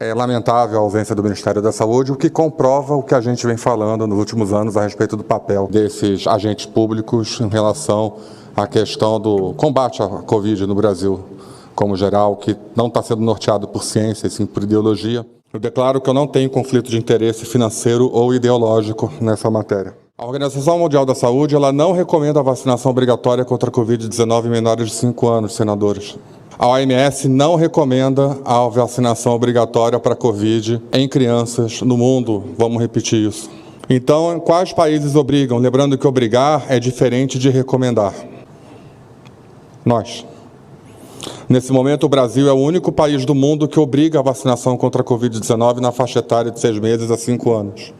É lamentável a ausência do Ministério da Saúde, o que comprova o que a gente vem falando nos últimos anos a respeito do papel desses agentes públicos em relação à questão do combate à Covid no Brasil, como geral, que não está sendo norteado por ciência, e sim por ideologia. Eu declaro que eu não tenho conflito de interesse financeiro ou ideológico nessa matéria. A Organização Mundial da Saúde ela não recomenda a vacinação obrigatória contra a Covid-19 em menores de 5 anos, senadores. A OMS não recomenda a vacinação obrigatória para a Covid em crianças no mundo. Vamos repetir isso. Então, quais países obrigam? Lembrando que obrigar é diferente de recomendar. Nós. Nesse momento, o Brasil é o único país do mundo que obriga a vacinação contra a Covid-19 na faixa etária de 6 meses a 5 anos.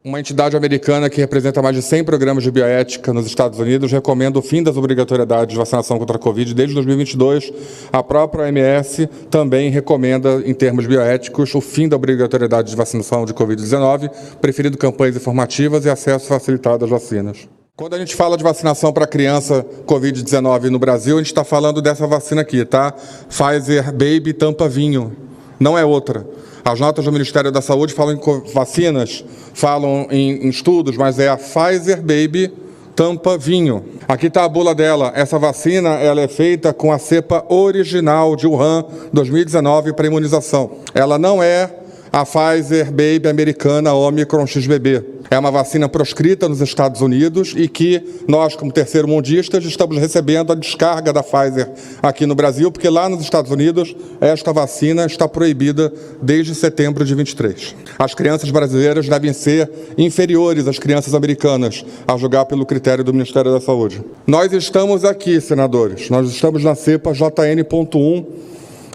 Uma entidade americana que representa mais de 100 programas de bioética nos Estados Unidos recomenda o fim das obrigatoriedades de vacinação contra a Covid desde 2022. A própria OMS também recomenda, em termos bioéticos, o fim da obrigatoriedade de vacinação de Covid-19, preferindo campanhas informativas e acesso facilitado às vacinas. Quando a gente fala de vacinação para criança Covid-19 no Brasil, a gente está falando dessa vacina aqui, tá? Pfizer Baby Tampa Vinho, não é outra. As notas do Ministério da Saúde falam em vacinas, falam em estudos, mas é a Pfizer Baby Tampa Vinho. Aqui está a bula dela. Essa vacina ela é feita com a cepa original de Wuhan 2019 para imunização. Ela não é a Pfizer Baby americana Omicron XBB. É uma vacina proscrita nos Estados Unidos e que nós, como terceiro-mundistas, estamos recebendo a descarga da Pfizer aqui no Brasil, porque lá nos Estados Unidos esta vacina está proibida desde setembro de 23. As crianças brasileiras devem ser inferiores às crianças americanas, a julgar pelo critério do Ministério da Saúde. Nós estamos aqui, senadores, nós estamos na cepa JN.1,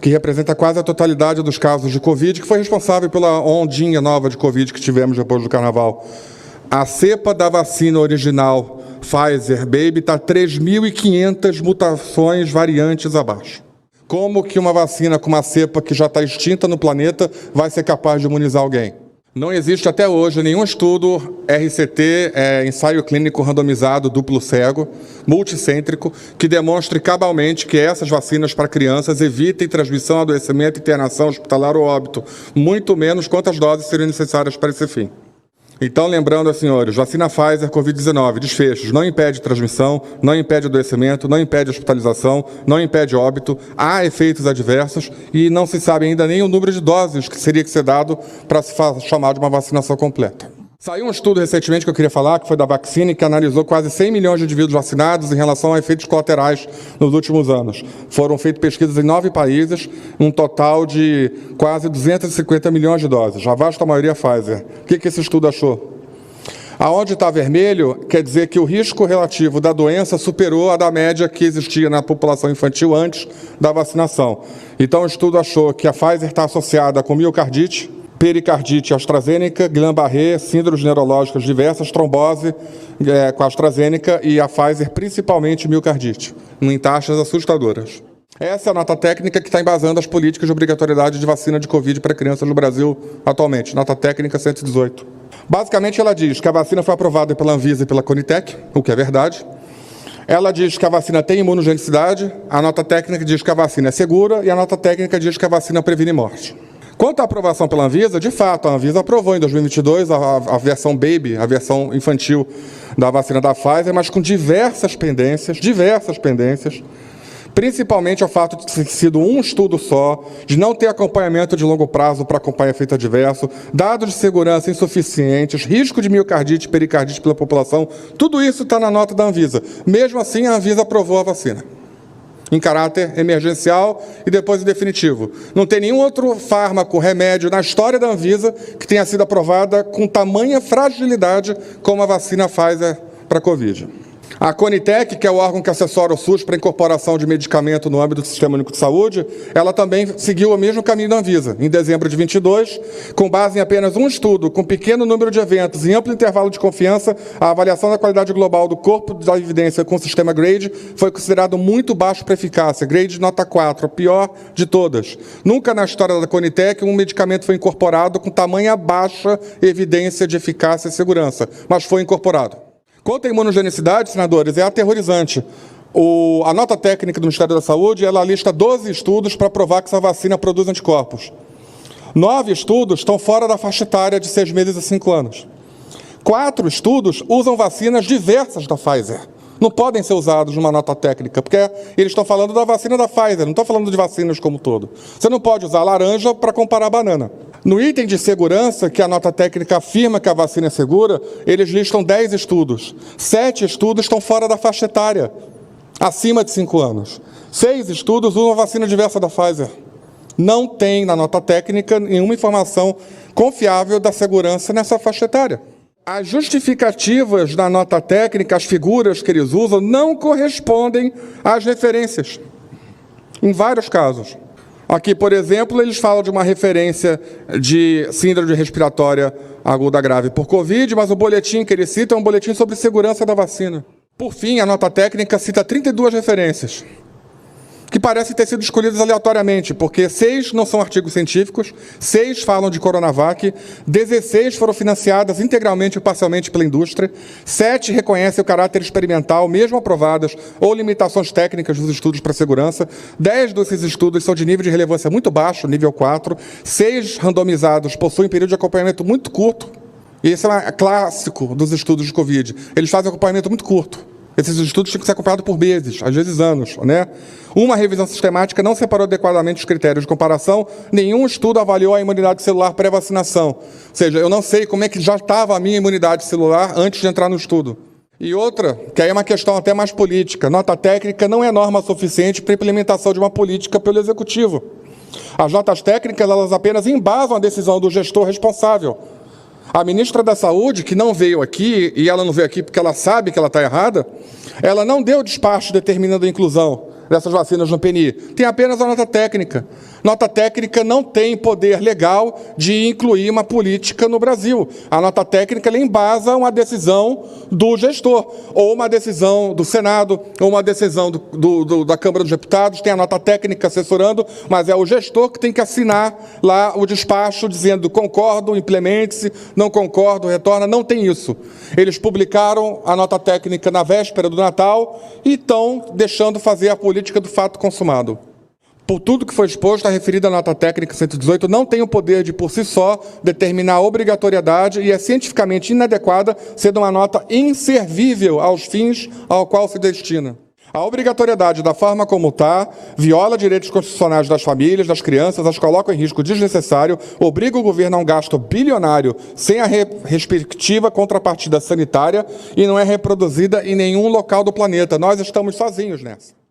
que representa quase a totalidade dos casos de Covid, que foi responsável pela ondinha nova de Covid que tivemos depois do Carnaval. A cepa da vacina original Pfizer Baby está 3.500 mutações variantes abaixo. Como que uma vacina com uma cepa que já está extinta no planeta vai ser capaz de imunizar alguém? Não existe até hoje nenhum estudo RCT, ensaio clínico randomizado duplo cego, multicêntrico, que demonstre cabalmente que essas vacinas para crianças evitem transmissão, adoecimento, internação hospitalar ou óbito, muito menos quantas doses seriam necessárias para esse fim. Então, lembrando, senhores, vacina Pfizer, Covid-19, desfechos, não impede transmissão, não impede adoecimento, não impede hospitalização, não impede óbito, há efeitos adversos e não se sabe ainda nem o número de doses que seria que ser dado para se chamar de uma vacinação completa. Saiu um estudo recentemente que eu queria falar, que foi da Vaccine, que analisou quase 100 milhões de indivíduos vacinados em relação a efeitos colaterais nos últimos anos. Foram feitas pesquisas em 9 países, um total de quase 250 milhões de doses, a vasta maioria Pfizer. O que esse estudo achou? Aonde está vermelho, quer dizer que o risco relativo da doença superou a da média que existia na população infantil antes da vacinação. Então o estudo achou que a Pfizer está associada com miocardite, pericardite AstraZeneca, Guillain-Barré, síndromes neurológicas diversas, trombose com a AstraZeneca e a Pfizer, principalmente miocardite, em taxas assustadoras. Essa é a nota técnica que está embasando as políticas de obrigatoriedade de vacina de Covid para crianças no Brasil atualmente, nota técnica 118. Basicamente, ela diz que a vacina foi aprovada pela Anvisa e pela Conitec, o que é verdade. Ela diz que a vacina tem imunogenicidade, a nota técnica diz que a vacina é segura e a nota técnica diz que a vacina previne morte. Quanto à aprovação pela Anvisa, de fato, a Anvisa aprovou em 2022 a versão Baby, a versão infantil da vacina da Pfizer, mas com diversas pendências, principalmente ao fato de ter sido um estudo só, de não ter acompanhamento de longo prazo para acompanhar efeito adverso, dados de segurança insuficientes, risco de miocardite e pericardite pela população, tudo isso está na nota da Anvisa. Mesmo assim, a Anvisa aprovou a vacina em caráter emergencial e depois em definitivo. Não tem nenhum outro fármaco, remédio na história da Anvisa que tenha sido aprovada com tamanha fragilidade como a vacina Pfizer para a Covid. A Conitec, que é o órgão que assessora o SUS para a incorporação de medicamento no âmbito do Sistema Único de Saúde, ela também seguiu o mesmo caminho da Anvisa. Em dezembro de 22, com base em apenas um estudo, com pequeno número de eventos e amplo intervalo de confiança, a avaliação da qualidade global do corpo da evidência com o sistema GRADE foi considerado muito baixo para eficácia, GRADE nota 4, a pior de todas. Nunca na história da Conitec um medicamento foi incorporado com tamanha baixa evidência de eficácia e segurança, mas foi incorporado. Quanto à imunogenicidade, senadores, é aterrorizante. A nota técnica do Ministério da Saúde, ela lista 12 estudos para provar que essa vacina produz anticorpos. 9 estudos estão fora da faixa etária de 6 meses a 5 anos. 4 estudos usam vacinas diversas da Pfizer. Não podem ser usados numa nota técnica, porque eles estão falando da vacina da Pfizer, não estão falando de vacinas como um todo. Você não pode usar laranja para comparar banana. No item de segurança, que a nota técnica afirma que a vacina é segura, eles listam 10 estudos. 7 estudos estão fora da faixa etária, acima de 5 anos. 6 estudos usam a vacina diversa da Pfizer. Não tem na nota técnica nenhuma informação confiável da segurança nessa faixa etária. As justificativas da nota técnica, as figuras que eles usam, não correspondem às referências, em vários casos. Aqui, por exemplo, eles falam de uma referência de síndrome respiratória aguda grave por Covid, mas o boletim que eles citam é um boletim sobre segurança da vacina. Por fim, a nota técnica cita 32 referências, que parecem ter sido escolhidas aleatoriamente, porque 6 não são artigos científicos, 6 falam de Coronavac, 16 foram financiadas integralmente ou parcialmente pela indústria, 7 reconhecem o caráter experimental, mesmo aprovadas, ou limitações técnicas dos estudos para segurança, 10 desses estudos são de nível de relevância muito baixo, nível 4, 6 randomizados possuem período de acompanhamento muito curto, e esse é clássico dos estudos de Covid, eles fazem acompanhamento muito curto. Esses estudos têm que ser acompanhados por meses, às vezes anos, né? Uma revisão sistemática não separou adequadamente os critérios de comparação, nenhum estudo avaliou a imunidade celular pré-vacinação. Ou seja, eu não sei como é que já estava a minha imunidade celular antes de entrar no estudo. E outra, que aí é uma questão até mais política, nota técnica não é norma suficiente para a implementação de uma política pelo Executivo. As notas técnicas, elas apenas embasam a decisão do gestor responsável. A ministra da Saúde, que não veio aqui, e ela não veio aqui porque ela sabe que ela está errada, ela não deu despacho determinando a inclusão dessas vacinas no PNI. Tem apenas a nota técnica. Nota técnica não tem poder legal de incluir uma política no Brasil. A nota técnica ela embasa uma decisão do gestor, ou uma decisão do Senado, ou uma decisão da Câmara dos Deputados, tem a nota técnica assessorando, mas é o gestor que tem que assinar lá o despacho dizendo concordo, implemente-se, não concordo, retorna, não tem isso. Eles publicaram a nota técnica na véspera do Natal e estão deixando fazer a política do fato consumado. Por tudo que foi exposto, a referida nota técnica 118 não tem o poder de, por si só, determinar a obrigatoriedade e é cientificamente inadequada, sendo uma nota inservível aos fins ao qual se destina. A obrigatoriedade da forma como está viola direitos constitucionais das famílias, das crianças, as coloca em risco desnecessário, obriga o governo a um gasto bilionário sem a respectiva contrapartida sanitária e não é reproduzida em nenhum local do planeta. Nós estamos sozinhos nessa.